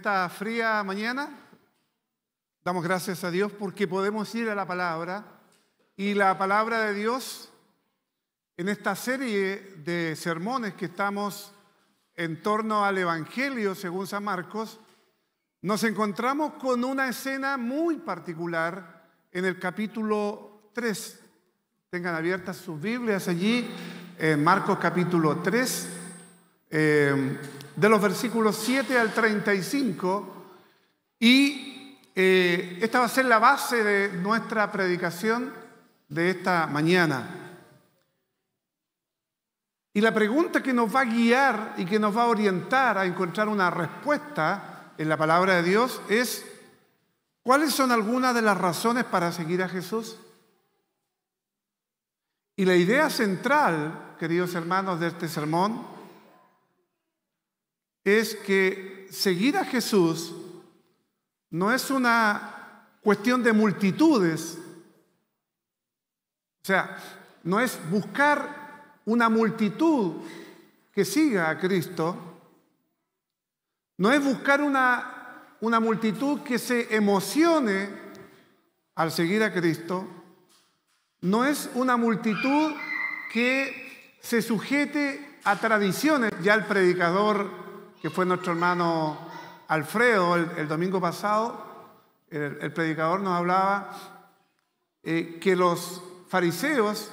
esta fría mañana damos gracias a Dios porque podemos ir a la palabra, y la palabra de Dios en esta serie de sermones que estamos en torno al Evangelio según San Marcos, nos encontramos con una escena muy particular en el capítulo 3. Tengan abiertas sus Biblias allí, en Marcos capítulo 3, de los versículos 7 al 35, y esta va a ser la base de nuestra predicación de esta mañana. Y la pregunta que nos va a guiar y que nos va a orientar a encontrar una respuesta en la palabra de Dios es: ¿cuáles son algunas de las razones para seguir a Jesús? Y la idea central, queridos hermanos, de este sermón es que seguir a Jesús no es una cuestión de multitudes. O sea, no es buscar una multitud que siga a Cristo, no es buscar una multitud que se emocione al seguir a Cristo, no es una multitud que se sujete a tradiciones. Ya el predicador, que fue nuestro hermano Alfredo el domingo pasado, el predicador nos hablaba que los fariseos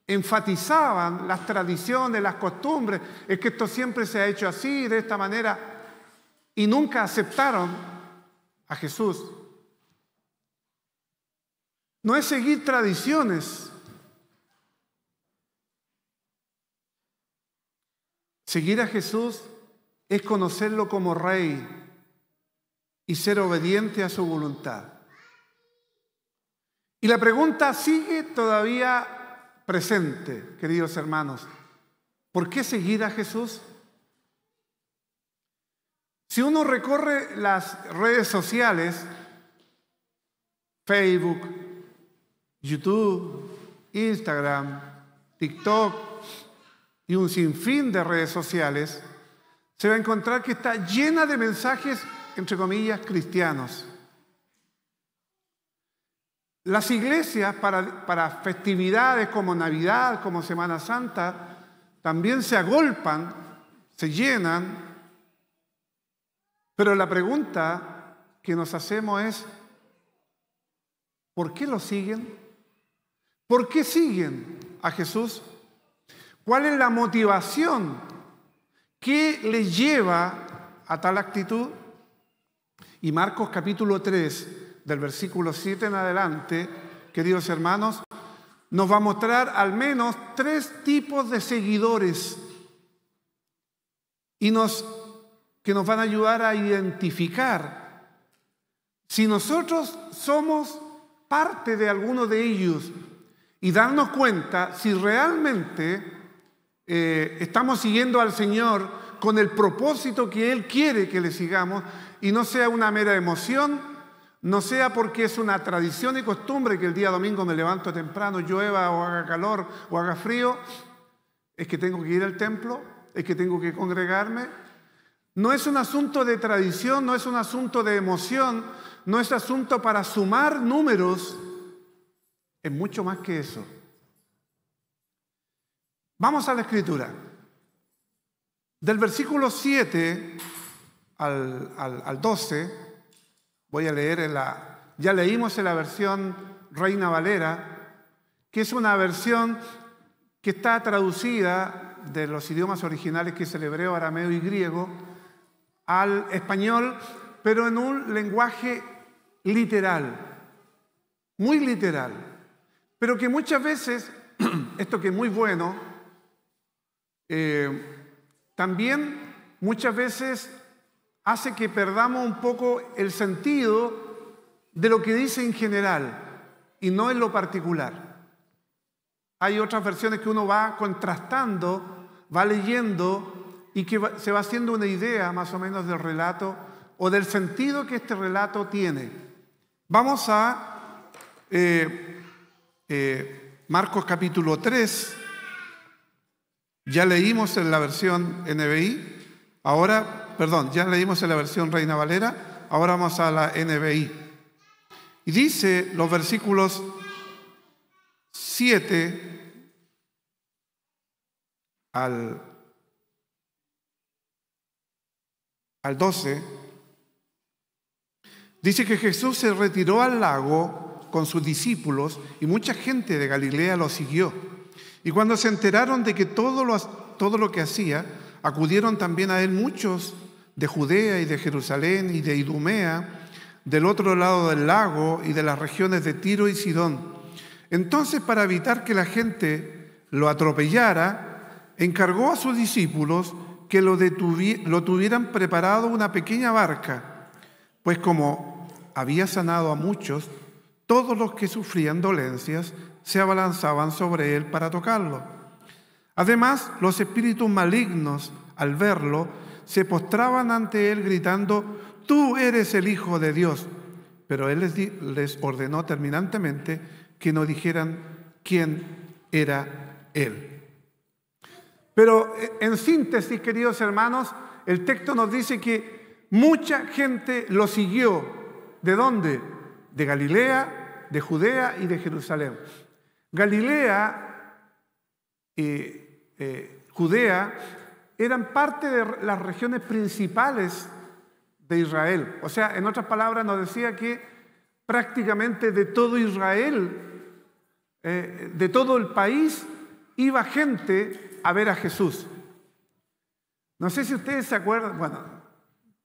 enfatizaban las tradiciones, las costumbres, es que esto siempre se ha hecho así, de esta manera, y nunca aceptaron a Jesús. No es seguir tradiciones. Seguir a Jesús es conocerlo como Rey y ser obediente a su voluntad. Y la pregunta sigue todavía presente, queridos hermanos. ¿Por qué seguir a Jesús? Si uno recorre las redes sociales, Facebook, YouTube, Instagram, TikTok y un sinfín de redes sociales, se va a encontrar que está llena de mensajes, entre comillas, cristianos. Las iglesias para festividades como Navidad, como Semana Santa, también se agolpan, se llenan, pero la pregunta que nos hacemos es: ¿por qué lo siguen? ¿Por qué siguen a Jesús? ¿Cuál es la motivación que les lleva a tal actitud? Y Marcos capítulo 3, del versículo 7 en adelante, queridos hermanos, nos va a mostrar al menos 3 tipos de seguidores que nos van a ayudar a identificar si nosotros somos parte de alguno de ellos y darnos cuenta si realmente estamos siguiendo al Señor con el propósito que Él quiere que le sigamos, y no sea una mera emoción, no sea porque es una tradición y costumbre que el día domingo me levanto temprano, llueva o haga calor o haga frío, es que tengo que ir al templo, es que tengo que congregarme. No es un asunto de tradición, no es un asunto de emoción, no es asunto para sumar números, es mucho más que eso. Vamos a la Escritura. Del versículo 7 al 12, voy a leer ya leímos en la versión Reina Valera, que es una versión que está traducida de los idiomas originales, que es el hebreo, arameo y griego, al español, pero en un lenguaje literal, muy literal, pero que muchas veces, esto que es muy bueno, también muchas veces hace que perdamos un poco el sentido de lo que dice en general y no en lo particular. Hay otras versiones que uno va contrastando, va leyendo y que se va haciendo una idea más o menos del relato o del sentido que este relato tiene. Vamos a Marcos capítulo 3. Ya leímos en la versión NBI. Ahora perdón, ya leímos en la versión Reina Valera, ahora vamos a la NBI. Y dice los versículos 7 al 12, dice que Jesús se retiró al lago con sus discípulos y mucha gente de Galilea lo siguió. Y cuando se enteraron de que todo lo que hacía, acudieron también a él muchos de Judea y de Jerusalén y de Idumea, del otro lado del lago y de las regiones de Tiro y Sidón. Entonces, para evitar que la gente lo atropellara, encargó a sus discípulos que lo tuvieran preparado una pequeña barca, pues como había sanado a muchos, todos los que sufrían dolencias se abalanzaban sobre él para tocarlo. Además, los espíritus malignos, al verlo, se postraban ante él gritando: «Tú eres el Hijo de Dios». Pero él les ordenó terminantemente que no dijeran quién era él. Pero en síntesis, queridos hermanos, el texto nos dice que mucha gente lo siguió. ¿De dónde? De Galilea, de Judea y de Jerusalén. Galilea y Judea eran parte de las regiones principales de Israel. O sea, en otras palabras, nos decía que prácticamente de todo Israel, de todo el país, iba gente a ver a Jesús. No sé si ustedes se acuerdan, bueno,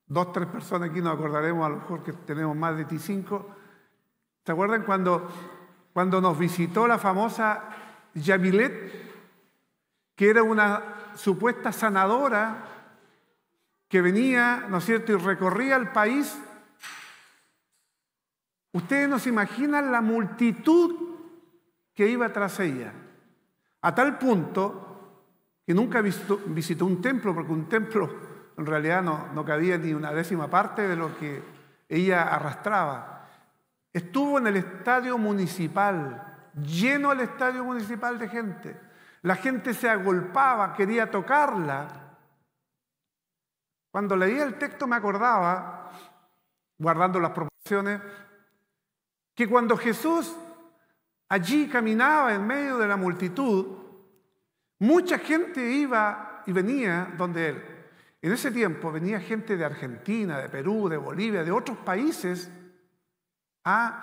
2, 3 personas aquí nos acordaremos, a lo mejor que tenemos más de 25. ¿Se acuerdan cuando nos visitó la famosa Yamilet, que era una supuesta sanadora que venía, ¿no es cierto?, y recorría el país? Ustedes no se imaginan la multitud que iba tras ella, a tal punto que nunca visitó un templo, porque un templo en realidad no cabía ni una décima parte de lo que ella arrastraba. Estuvo en el estadio municipal, lleno el estadio municipal de gente. La gente se agolpaba, quería tocarla. Cuando leía el texto me acordaba, guardando las proporciones, que cuando Jesús allí caminaba en medio de la multitud, mucha gente iba y venía donde él. En ese tiempo venía gente de Argentina, de Perú, de Bolivia, de otros países a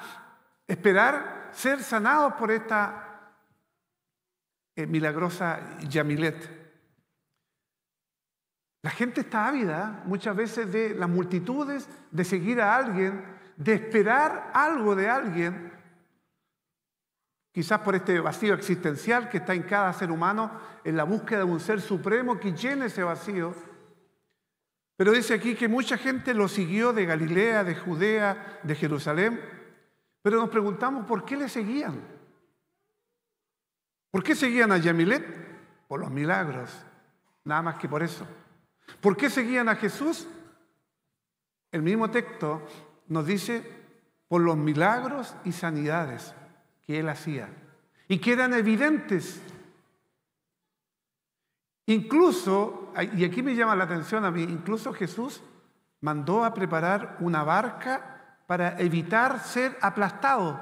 esperar ser sanados por esta milagrosa Yamilet. La gente está ávida muchas veces de las multitudes, de seguir a alguien, de esperar algo de alguien, quizás por este vacío existencial que está en cada ser humano, en la búsqueda de un ser supremo que llene ese vacío. Pero dice aquí que mucha gente lo siguió de Galilea, de Judea, de Jerusalén, pero nos preguntamos por qué le seguían. ¿Por qué seguían a Yamilet? Por los milagros, nada más que por eso. ¿Por qué seguían a Jesús? El mismo texto nos dice por los milagros y sanidades que él hacía y que eran evidentes. Incluso, y aquí me llama la atención a mí, incluso Jesús mandó a preparar una barca para evitar ser aplastado.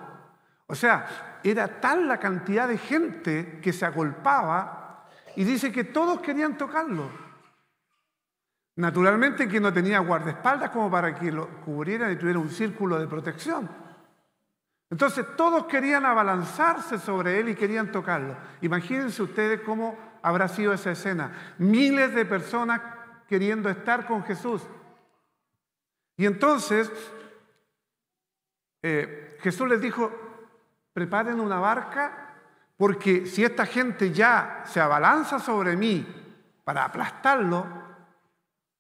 O sea, era tal la cantidad de gente que se agolpaba y dice que todos querían tocarlo. Naturalmente que no tenía guardaespaldas como para que lo cubrieran y tuviera un círculo de protección. Entonces todos querían abalanzarse sobre él y querían tocarlo. Imagínense ustedes cómo habrá sido esa escena. Miles de personas queriendo estar con Jesús. Y entonces Jesús les dijo: preparen una barca, porque si esta gente ya se abalanza sobre mí para aplastarlo,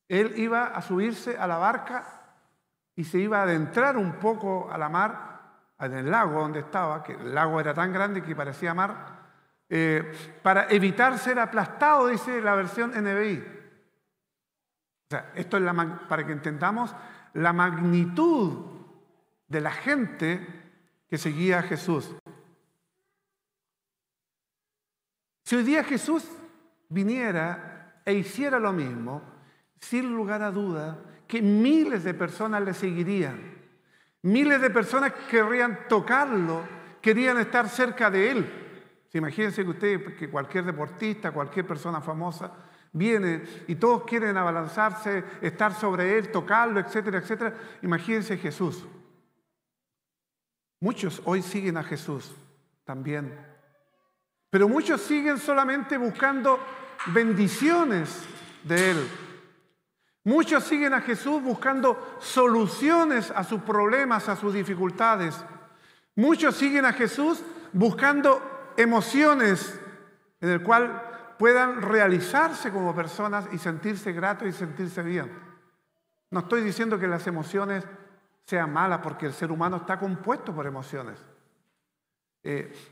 él iba a subirse a la barca y se iba a adentrar un poco a la mar, en el lago donde estaba, que el lago era tan grande que parecía mar, para evitar ser aplastado, dice la versión NBI. O sea, esto es para que entendamos la magnitud de la gente que seguía a Jesús. Si hoy día Jesús viniera e hiciera lo mismo, sin lugar a duda, que miles de personas le seguirían. Miles de personas querrían tocarlo, querían estar cerca de él. Imagínense que usted, que cualquier deportista, cualquier persona famosa, viene y todos quieren abalanzarse, estar sobre él, tocarlo, etcétera, etcétera. Imagínense Jesús. Muchos hoy siguen a Jesús también. Pero muchos siguen solamente buscando bendiciones de Él. Muchos siguen a Jesús buscando soluciones a sus problemas, a sus dificultades. Muchos siguen a Jesús buscando emociones en el cual puedan realizarse como personas y sentirse gratos y sentirse bien. No estoy diciendo que las emociones sean malas, porque el ser humano está compuesto por emociones.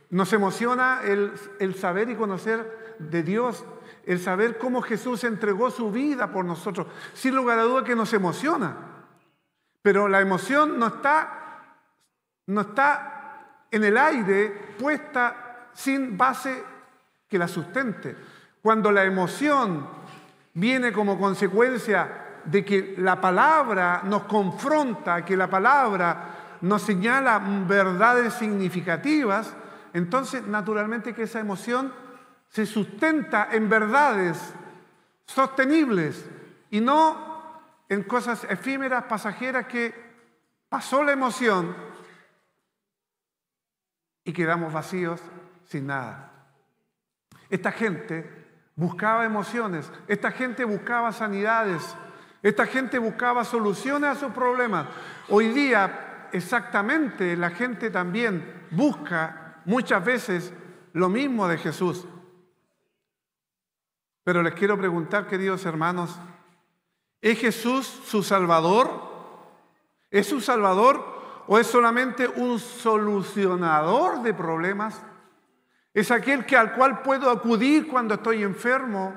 Nos emociona el saber y conocer de Dios, el saber cómo Jesús entregó su vida por nosotros. Sin lugar a duda que nos emociona. Pero la emoción no está en el aire, puesta sin base que la sustente. Cuando la emoción viene como consecuencia de que la palabra nos confronta, que la palabra nos señala verdades significativas, entonces naturalmente que esa emoción se sustenta en verdades sostenibles y no en cosas efímeras, pasajeras, que pasó la emoción y quedamos vacíos sin nada. Esta gente buscaba emociones, esta gente buscaba sanidades, esta gente buscaba soluciones a sus problemas. Hoy día exactamente la gente también busca muchas veces lo mismo de Jesús. Pero les quiero preguntar, queridos hermanos, ¿es Jesús su Salvador? ¿Es su Salvador o es solamente un solucionador de problemas? ¿Es aquel al cual puedo acudir cuando estoy enfermo?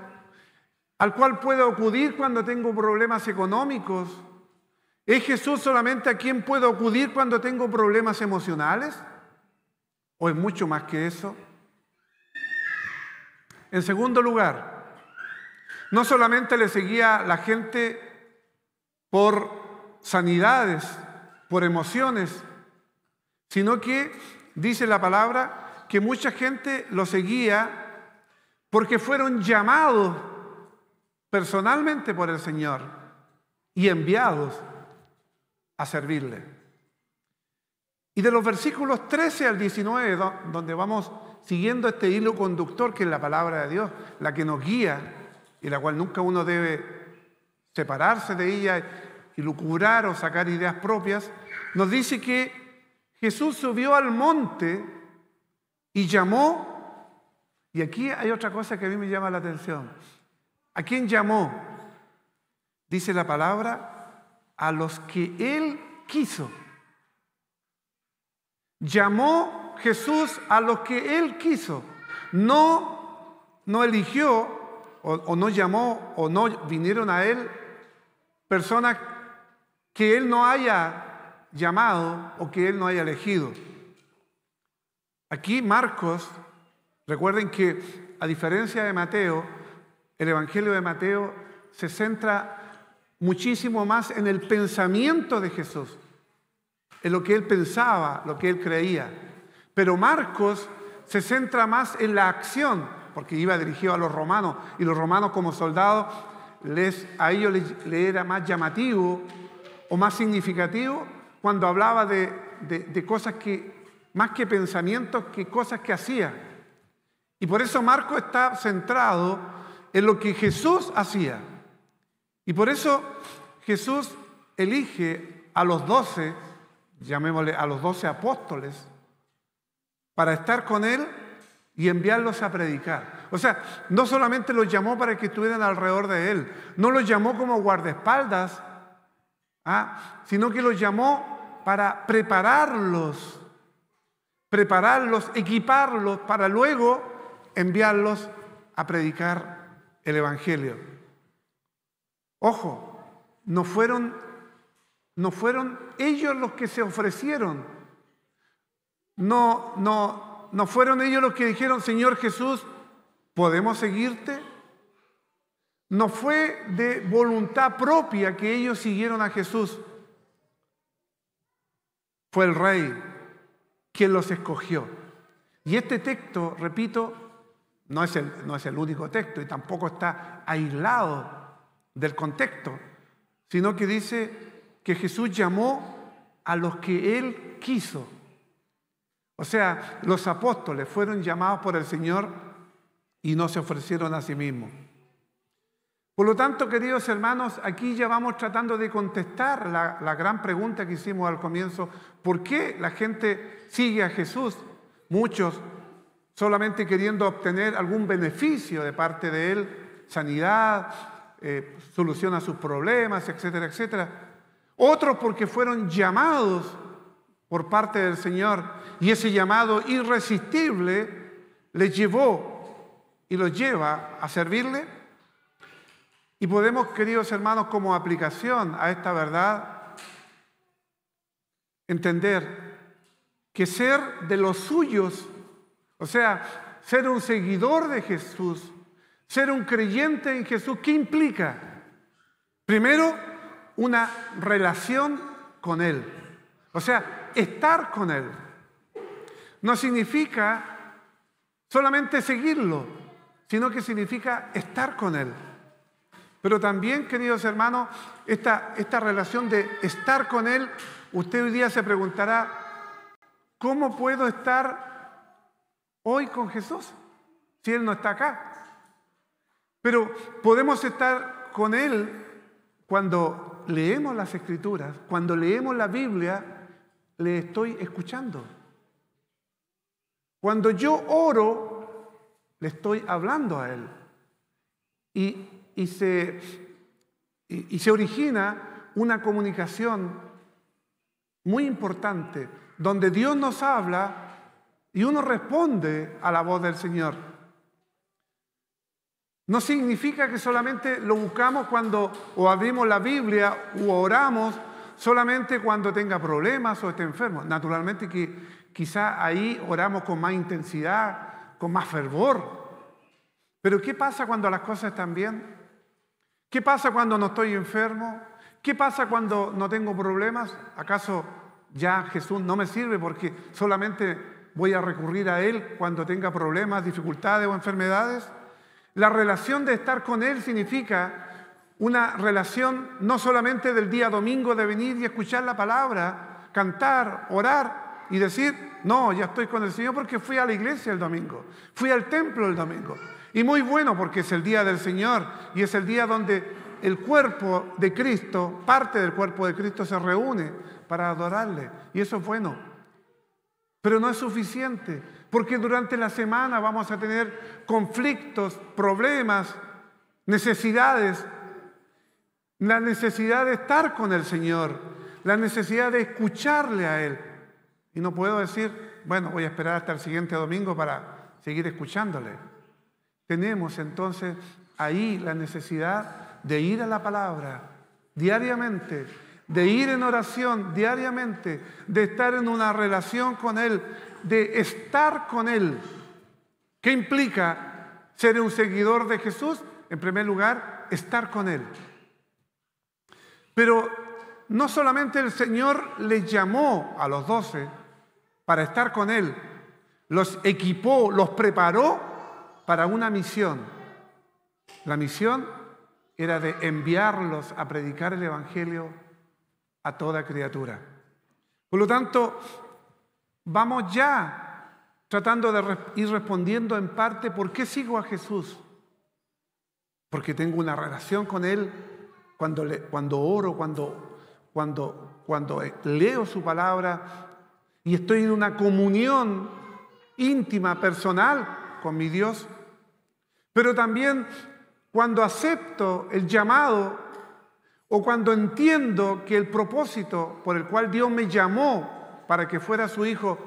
¿Al cual puedo acudir cuando tengo problemas económicos? ¿Es Jesús solamente a quien puedo acudir cuando tengo problemas emocionales? ¿O es mucho más que eso? En segundo lugar, no solamente le seguía la gente por sanidades, por emociones, sino que dice la palabra que mucha gente lo seguía porque fueron llamados personalmente por el Señor y enviados a servirle. Y de los versículos 13 al 19, donde vamos siguiendo este hilo conductor que es la palabra de Dios, la que nos guía y la cual nunca uno debe separarse de ella y lucubrar o sacar ideas propias, nos dice que Jesús subió al monte y llamó, y aquí hay otra cosa que a mí me llama la atención. ¿A quién llamó? Dice la palabra, a los que Él quiso. Llamó Jesús a los que Él quiso. No eligió o no llamó o no vinieron a Él personas que Él no haya llamado o que Él no haya elegido. Aquí Marcos, recuerden que a diferencia de Mateo, el Evangelio de Mateo se centra muchísimo más en el pensamiento de Jesús, en lo que Él pensaba, lo que Él creía. Pero Marcos se centra más en la acción, porque iba dirigido a los romanos, y los romanos como soldados, a ellos les era más llamativo o más significativo cuando hablaba de cosas que, más que pensamientos, que cosas que hacía. Y por eso Marcos está centrado en lo que Jesús hacía. Y por eso Jesús elige a los 12, llamémosle a los 12 apóstoles, para estar con Él y enviarlos a predicar. O sea, no solamente los llamó para que estuvieran alrededor de Él, no los llamó como guardaespaldas, sino que los llamó para prepararlos, equiparlos, para luego enviarlos a predicar el Evangelio. Ojo, no fueron ellos los que se ofrecieron. No fueron ellos los que dijeron, Señor Jesús, ¿podemos seguirte? no fue de voluntad propia que ellos siguieron a Jesús. Fue el Rey quien los escogió. Y este texto, repito, no es el único texto y tampoco está aislado del contexto, sino que dice que Jesús llamó a los que Él quiso. O sea, los apóstoles fueron llamados por el Señor y no se ofrecieron a sí mismos. Por lo tanto, queridos hermanos, aquí ya vamos tratando de contestar la gran pregunta que hicimos al comienzo. ¿Por qué la gente sigue a Jesús? Muchos solamente queriendo obtener algún beneficio de parte de Él, sanidad, solución a sus problemas, etcétera, etcétera. Otros porque fueron llamados por parte del Señor y ese llamado irresistible les llevó y los lleva a servirle. Y podemos, queridos hermanos, como aplicación a esta verdad, entender que ser de los suyos, o sea, ser un seguidor de Jesús, ser un creyente en Jesús, ¿qué implica? Primero, una relación con Él. O sea, estar con Él. No significa solamente seguirlo, sino que significa estar con Él. Pero también, queridos hermanos, esta relación de estar con Él, usted hoy día se preguntará, ¿cómo puedo estar hoy con Jesús si Él no está acá? Pero podemos estar con Él cuando leemos las Escrituras, cuando leemos la Biblia, le estoy escuchando. Cuando yo oro, le estoy hablando a Él. Y se origina una comunicación muy importante, donde Dios nos habla y uno responde a la voz del Señor. No significa que solamente lo buscamos cuando o abrimos la Biblia u oramos solamente cuando tenga problemas o esté enfermo. Naturalmente que quizá ahí oramos con más intensidad, con más fervor. Pero ¿qué pasa cuando las cosas están bien? ¿Qué pasa cuando no estoy enfermo? ¿Qué pasa cuando no tengo problemas? ¿Acaso ya Jesús no me sirve porque solamente voy a recurrir a Él cuando tenga problemas, dificultades o enfermedades? La relación de estar con Él significa una relación no solamente del día domingo de venir y escuchar la palabra, cantar, orar y decir, no, ya estoy con el Señor porque fui a la iglesia el domingo, fui al templo el domingo. Y muy bueno porque es el día del Señor y es el día donde el cuerpo de Cristo, parte del cuerpo de Cristo se reúne para adorarle. Y eso es bueno. Pero no es suficiente porque durante la semana vamos a tener conflictos, problemas, necesidades. La necesidad de estar con el Señor, la necesidad de escucharle a Él. Y no puedo decir, bueno, voy a esperar hasta el siguiente domingo para seguir escuchándole. Tenemos entonces ahí la necesidad de ir a la palabra diariamente, de ir en oración diariamente, de estar en una relación con Él, de estar con Él. ¿Qué implica ser un seguidor de Jesús? En primer lugar, estar con Él. Pero no solamente el Señor les llamó a los 12 para estar con Él, los equipó, los preparó para una misión. La misión era de enviarlos a predicar el Evangelio a toda criatura. Por lo tanto, vamos ya tratando de ir respondiendo en parte por qué sigo a Jesús. Porque tengo una relación con Él cuando oro, cuando leo su palabra y estoy en una comunión íntima, personal con mi Dios. Pero también cuando acepto el llamado o cuando entiendo que el propósito por el cual Dios me llamó para que fuera su hijo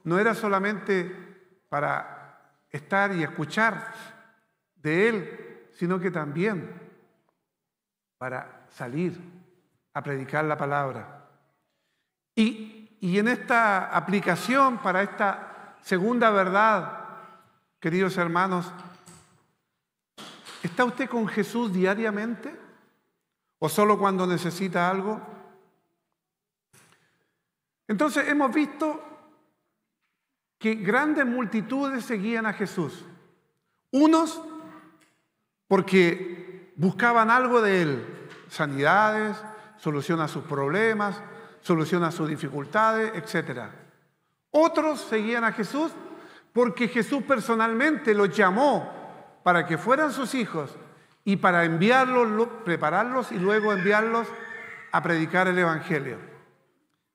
no era solamente para estar y escuchar de Él, sino que también para salir a predicar la palabra. Y en esta aplicación para esta segunda verdad, queridos hermanos, ¿Está usted con Jesús diariamente? ¿O solo cuando necesita algo? Entonces hemos visto que grandes multitudes seguían a Jesús. Unos porque buscaban algo de Él, sanidades, solución a sus problemas, solución a sus dificultades, etc. Otros seguían a Jesús porque Jesús personalmente los llamó para que fueran sus hijos y para enviarlos, prepararlos y luego enviarlos a predicar el Evangelio.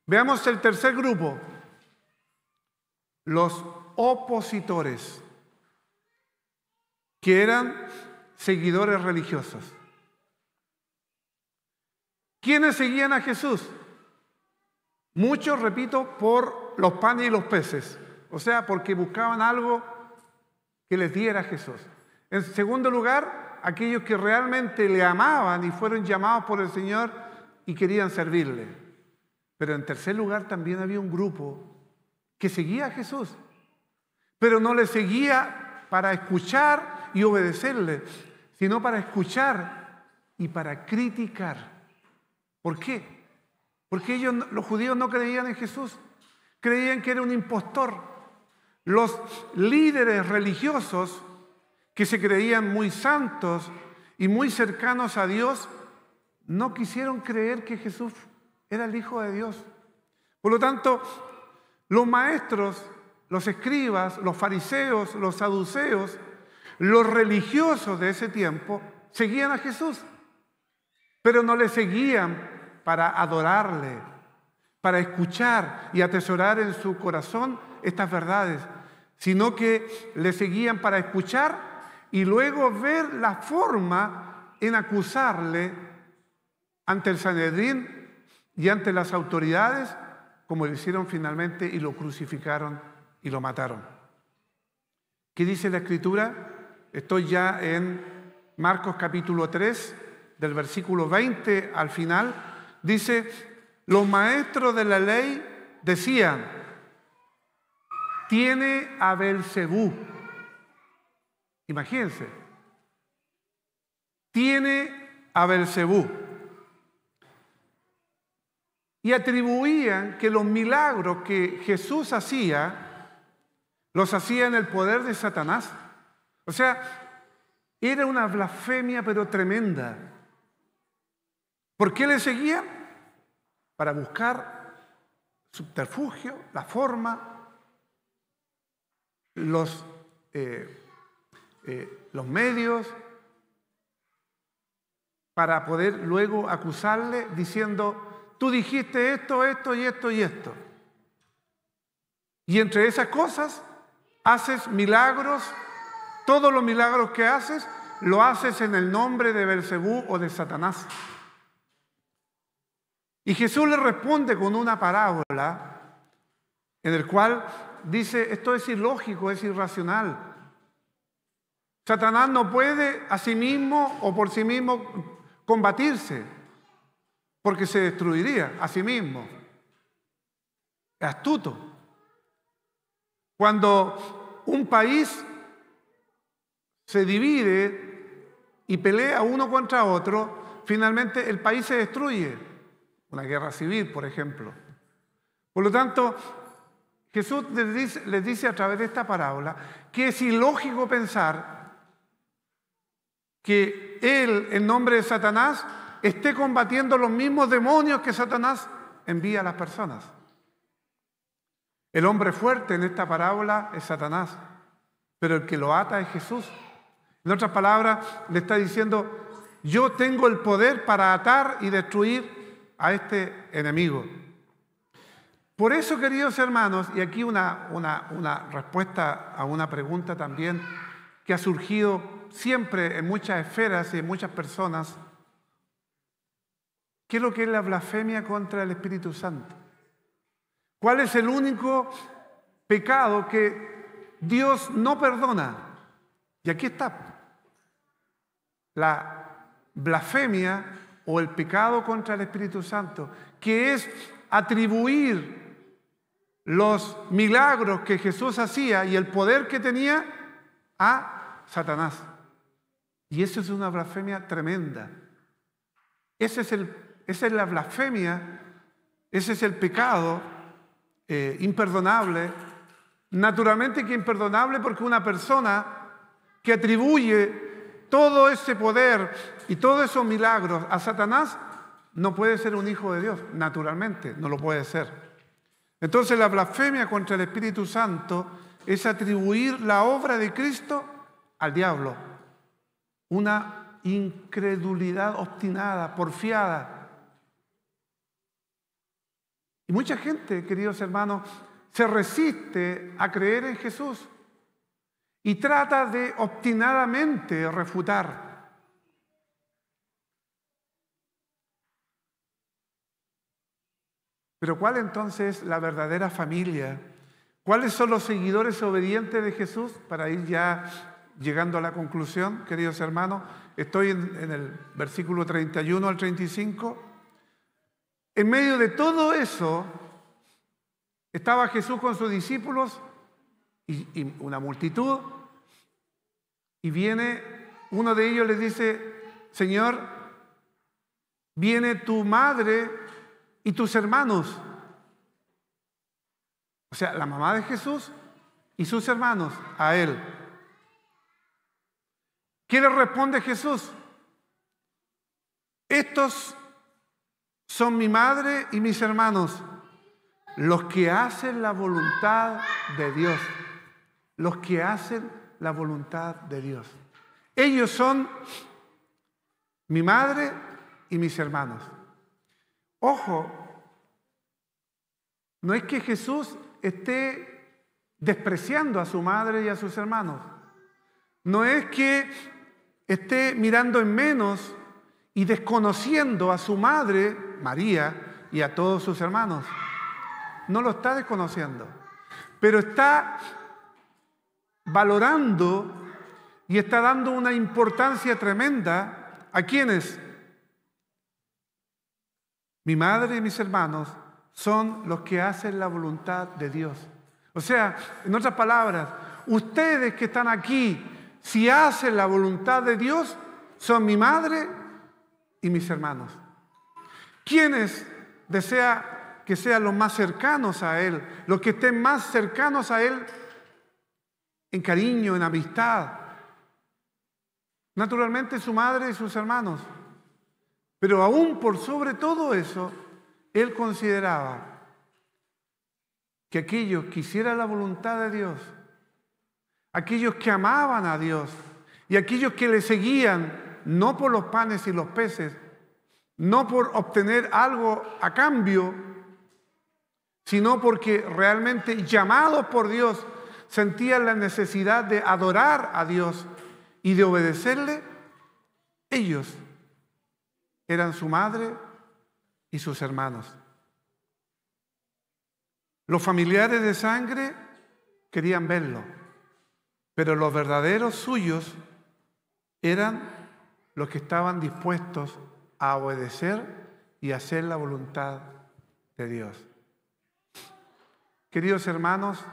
Veamos el tercer grupo, los opositores, que eran seguidores religiosos. ¿Quiénes seguían a Jesús? Muchos, repito, por los panes y los peces, o sea, porque buscaban algo que les diera Jesús. En segundo lugar, aquellos que realmente le amaban y fueron llamados por el Señor y querían servirle. Pero en tercer lugar también había un grupo que seguía a Jesús, pero no le seguía para escuchar y obedecerle, sino para escuchar y para criticar. ¿Por qué? Porque ellos, los judíos, no creían en Jesús, creían que era un impostor. Los líderes religiosos que se creían muy santos y muy cercanos a Dios, no quisieron creer que Jesús era el Hijo de Dios. Por lo tanto, los maestros, los escribas, los fariseos, los saduceos, los religiosos de ese tiempo, seguían a Jesús, pero no le seguían para adorarle, para escuchar y atesorar en su corazón estas verdades, sino que le seguían para escuchar y luego ver la forma en acusarle ante el Sanedrín y ante las autoridades, como lo hicieron finalmente y lo crucificaron y lo mataron. ¿Qué dice la Escritura? Estoy ya en Marcos capítulo 3, del versículo 20 al final. Dice, los maestros de la ley decían, tiene a Beelzebú. Imagínense, tiene a Beelzebú. Y atribuían que los milagros que Jesús hacía, los hacía en el poder de Satanás. O sea, era una blasfemia pero tremenda. ¿Por qué le seguían? Para buscar subterfugio, la forma, los medios, para poder luego acusarle diciendo, tú dijiste esto, esto y esto y esto. Y entre esas cosas, haces milagros, todos los milagros que haces, lo haces en el nombre de Beelzebú o de Satanás. Y Jesús le responde con una parábola en el cual dice, esto es ilógico, es irracional. Satanás no puede a sí mismo o por sí mismo combatirse, porque se destruiría a sí mismo. Es astuto. Cuando un país se divide y pelea uno contra otro, finalmente el país se destruye. Una guerra civil, por ejemplo. Por lo tanto, Jesús les dice a través de esta parábola que es ilógico pensar que Él, en nombre de Satanás, esté combatiendo los mismos demonios que Satanás envía a las personas. El hombre fuerte en esta parábola es Satanás, pero el que lo ata es Jesús. En otras palabras, le está diciendo, yo tengo el poder para atar y destruir a este enemigo. Por eso, queridos hermanos, y aquí una respuesta a una pregunta también que ha surgido siempre en muchas esferas y en muchas personas, ¿qué es lo que es la blasfemia contra el Espíritu Santo? ¿Cuál es el único pecado que Dios no perdona? Y aquí está. La blasfemia o el pecado contra el Espíritu Santo, que es atribuir los milagros que Jesús hacía y el poder que tenía a Satanás. Y eso es una blasfemia tremenda. Esa es la blasfemia, ese es el pecado imperdonable. Naturalmente que imperdonable porque una persona que atribuye todo ese poder y todos esos milagros a Satanás no puede ser un hijo de Dios, naturalmente, no lo puede ser. Entonces la blasfemia contra el Espíritu Santo es atribuir la obra de Cristo al diablo. Una incredulidad obstinada, porfiada. Y mucha gente, queridos hermanos, se resiste a creer en Jesús y trata de obstinadamente refutar. Pero ¿cuál entonces es la verdadera familia? ¿Cuáles son los seguidores obedientes de Jesús? Para ir ya llegando a la conclusión, queridos hermanos, estoy en el versículo 31 al 35. En medio de todo eso, estaba Jesús con sus discípulos y una multitud, y viene uno de ellos, les dice: Señor, viene tu madre y tus hermanos. O sea, la mamá de Jesús y sus hermanos a él. ¿Qué le responde Jesús? Estos son mi madre y mis hermanos, los que hacen la voluntad de Dios. Los que hacen la voluntad de Dios. Ellos son mi madre y mis hermanos. Ojo, no es que Jesús esté despreciando a su madre y a sus hermanos. No es que esté mirando en menos y desconociendo a su madre, María, y a todos sus hermanos. No lo está desconociendo, pero está valorando y está dando una importancia tremenda a quienes. Mi madre y mis hermanos son los que hacen la voluntad de Dios. O sea, en otras palabras, ustedes que están aquí, si hacen la voluntad de Dios, son mi madre y mis hermanos. ¿Quiénes desea que sean los más cercanos a Él, los que estén más cercanos a Él en cariño, en amistad? Naturalmente su madre y sus hermanos. Pero aún por sobre todo eso, Él consideraba que aquellos que hicieran la voluntad de Dios, aquellos que amaban a Dios y aquellos que le seguían, no por los panes y los peces, no por obtener algo a cambio, sino porque realmente llamados por Dios sentían la necesidad de adorar a Dios y de obedecerle, ellos eran su madre y sus hermanos. Los familiares de sangre querían verlo, pero los verdaderos suyos eran los que estaban dispuestos a obedecer y hacer la voluntad de Dios. Queridos hermanos,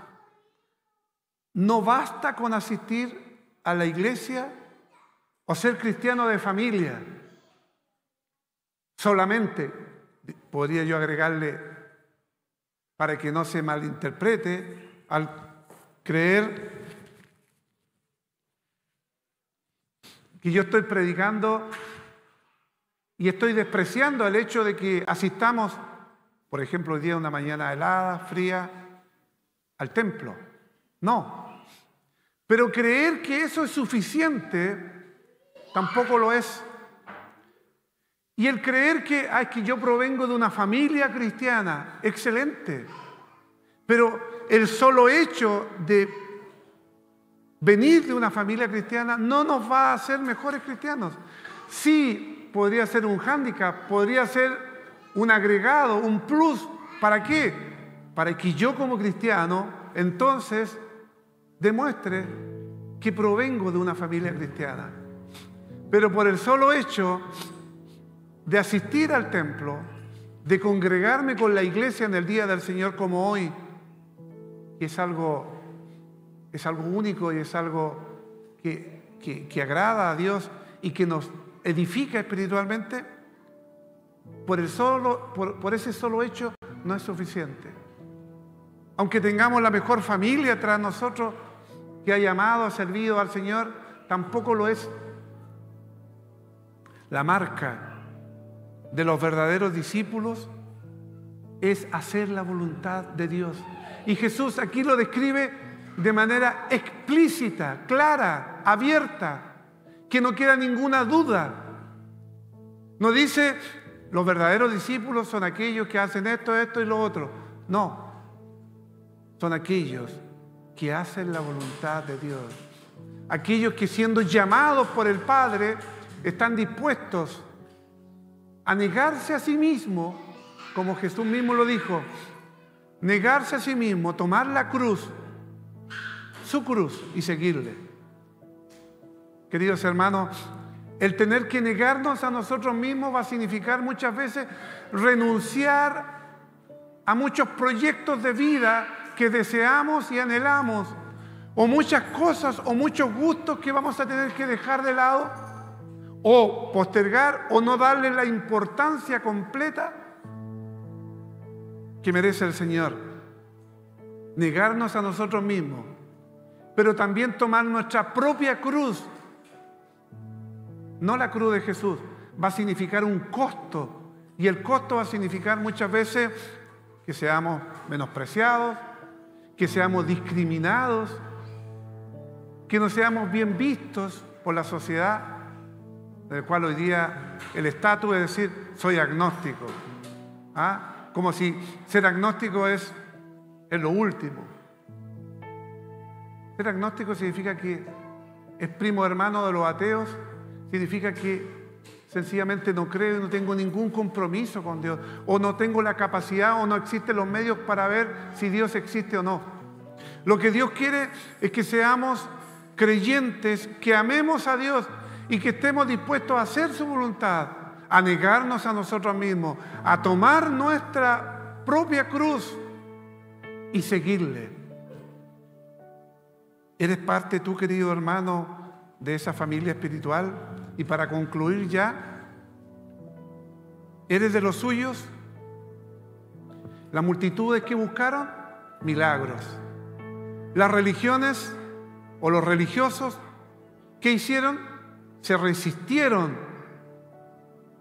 no basta con asistir a la iglesia o ser cristiano de familia. Solamente, podría yo agregarle, para que no se malinterprete, al creer que yo estoy predicando y estoy despreciando el hecho de que asistamos, por ejemplo, hoy día una mañana helada, fría, al templo. No. Pero creer que eso es suficiente tampoco lo es. Y el creer que yo provengo de una familia cristiana, excelente. Pero el solo hecho de venir de una familia cristiana no nos va a hacer mejores cristianos. Sí, podría ser un hándicap, podría ser un agregado, un plus. ¿Para qué? Para que yo como cristiano entonces demuestre que provengo de una familia cristiana. Pero por el solo hecho de asistir al templo, de congregarme con la iglesia en el día del Señor como hoy, es algo único y es algo que agrada a Dios y que nos edifica espiritualmente, por ese solo hecho no es suficiente. Aunque tengamos la mejor familia tras nosotros, que ha amado, ha servido al Señor, tampoco lo es. La marca de los verdaderos discípulos es hacer la voluntad de Dios. Y Jesús aquí lo describe de manera explícita, clara, abierta, que no queda ninguna duda. No dice, los verdaderos discípulos son aquellos que hacen esto, esto y lo otro. No, son aquellos que hacen la voluntad de Dios. Aquellos que, siendo llamados por el Padre, están dispuestos a negarse a sí mismo, como Jesús mismo lo dijo, negarse a sí mismo, tomar la cruz, su cruz, y seguirle. Queridos hermanos, el tener que negarnos a nosotros mismos va a significar muchas veces renunciar a muchos proyectos de vida que deseamos y anhelamos, o muchas cosas o muchos gustos que vamos a tener que dejar de lado, o postergar, o no darle la importancia completa que merece el Señor. Negarnos a nosotros mismos, pero también tomar nuestra propia cruz. No la cruz de Jesús. Va a significar un costo, y el costo va a significar muchas veces que seamos menospreciados, que seamos discriminados, que no seamos bien vistos por la sociedad, del cual hoy día el estatus es decir, soy agnóstico. Como si ser agnóstico es lo último. Ser agnóstico significa que es primo hermano de los ateos, significa que sencillamente no creo y no tengo ningún compromiso con Dios, o no tengo la capacidad o no existen los medios para ver si Dios existe o no. Lo que Dios quiere es que seamos creyentes, que amemos a Dios y que estemos dispuestos a hacer su voluntad, a negarnos a nosotros mismos, a tomar nuestra propia cruz y seguirle. ¿Eres parte tú, querido hermano, de esa familia espiritual? Y para concluir ya, ¿eres de los suyos? Las multitudes que buscaron milagros. Las religiones o los religiosos, ¿qué hicieron? Se resistieron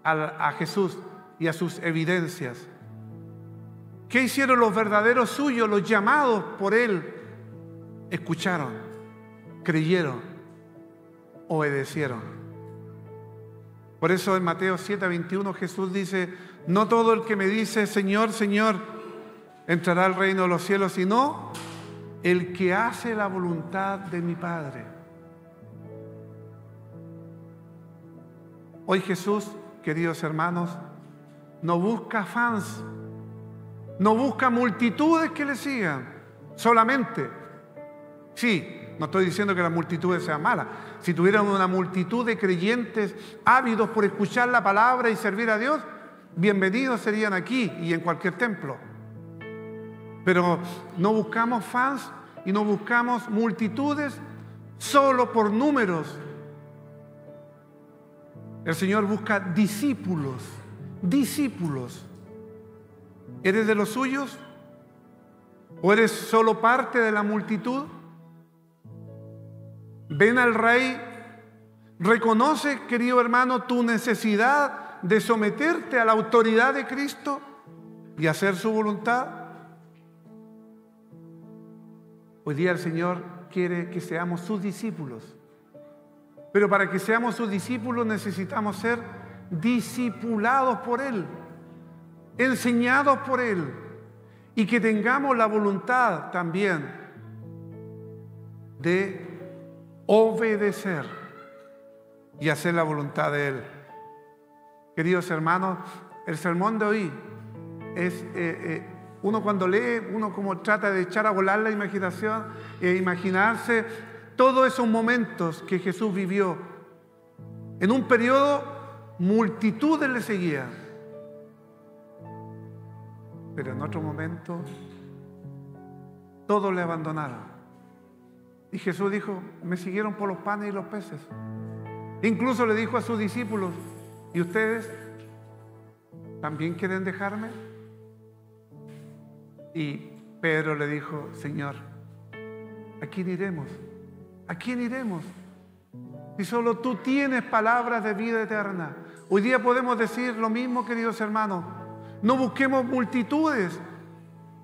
a Jesús y a sus evidencias. ¿Qué hicieron los verdaderos suyos, los llamados por Él? Escucharon, creyeron, obedecieron. Por eso en Mateo 7:21 Jesús dice, no todo el que me dice Señor, Señor, entrará al reino de los cielos, sino el que hace la voluntad de mi Padre. Hoy Jesús, queridos hermanos, no busca fans, no busca multitudes que le sigan, solamente. Sí, no estoy diciendo que las multitudes sean malas. Si tuviéramos una multitud de creyentes ávidos por escuchar la palabra y servir a Dios, bienvenidos serían aquí y en cualquier templo. Pero no buscamos fans y no buscamos multitudes solo por números. El Señor busca discípulos, discípulos. ¿Eres de los suyos? ¿O eres solo parte de la multitud? Ven al Rey, reconoce, querido hermano, tu necesidad de someterte a la autoridad de Cristo y hacer su voluntad. Hoy día el Señor quiere que seamos sus discípulos, pero para que seamos sus discípulos necesitamos ser discipulados por Él, enseñados por Él, y que tengamos la voluntad también de obedecer y hacer la voluntad de Él. Queridos hermanos, el sermón de hoy es, uno cuando lee, uno como trata de echar a volar la imaginación e imaginarse todos esos momentos que Jesús vivió. En un periodo, multitudes le seguían, pero en otro momento, todos le abandonaron. Y Jesús dijo, me siguieron por los panes y los peces. Incluso le dijo a sus discípulos, ¿y ustedes también quieren dejarme? Y Pedro le dijo, Señor, ¿a quién iremos? ¿A quién iremos? Si solo tú tienes palabras de vida eterna. Hoy día podemos decir lo mismo, queridos hermanos. No busquemos multitudes.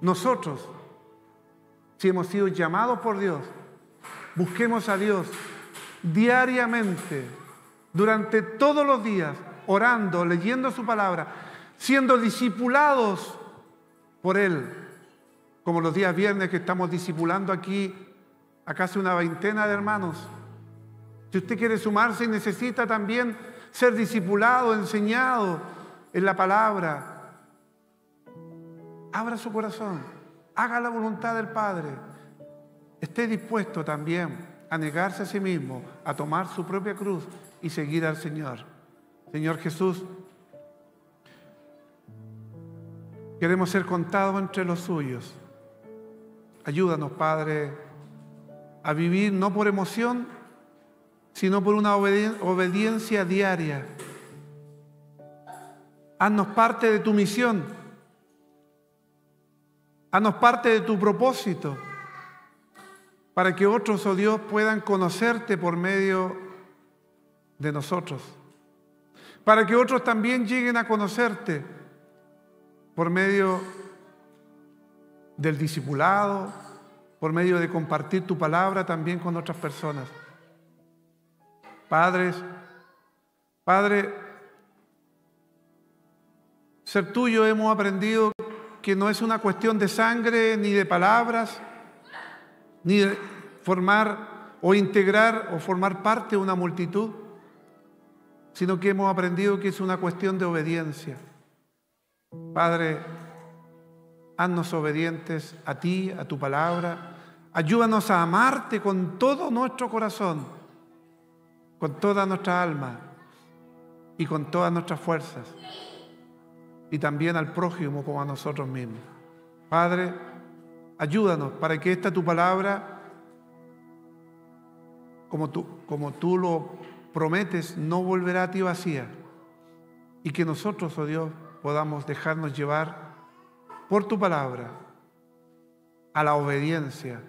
Nosotros, si hemos sido llamados por Dios, busquemos a Dios diariamente, durante todos los días, orando, leyendo su palabra, siendo discipulados por Él, como los días viernes que estamos discipulando aquí a casi una veintena de hermanos. Si usted quiere sumarse y necesita también ser discipulado, enseñado en la palabra, abra su corazón, haga la voluntad del Padre. Esté dispuesto también a negarse a sí mismo, a tomar su propia cruz y seguir al Señor. Señor Jesús, queremos ser contados entre los suyos. Ayúdanos, Padre, a vivir no por emoción, sino por una obediencia diaria. Haznos parte de tu misión. Haznos parte de tu propósito, para que otros, oh Dios, puedan conocerte por medio de nosotros. Para que otros también lleguen a conocerte por medio del discipulado, por medio de compartir tu palabra también con otras personas. Padre, ser tuyo hemos aprendido que no es una cuestión de sangre, ni de palabras, ni de formar o integrar o formar parte de una multitud, sino que hemos aprendido que es una cuestión de obediencia. Padre, haznos obedientes a ti, a tu palabra. Ayúdanos a amarte con todo nuestro corazón, con toda nuestra alma y con todas nuestras fuerzas. Y también al prójimo como a nosotros mismos. Padre, ayúdanos para que esta tu palabra, como tú lo prometes, no volverá a ti vacía. Y que nosotros, oh Dios, podamos dejarnos llevar por tu palabra a la obediencia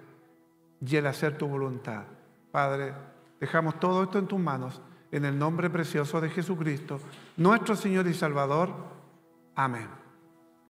y el hacer tu voluntad. Padre, dejamos todo esto en tus manos, en el nombre precioso de Jesucristo, nuestro Señor y Salvador. Amén.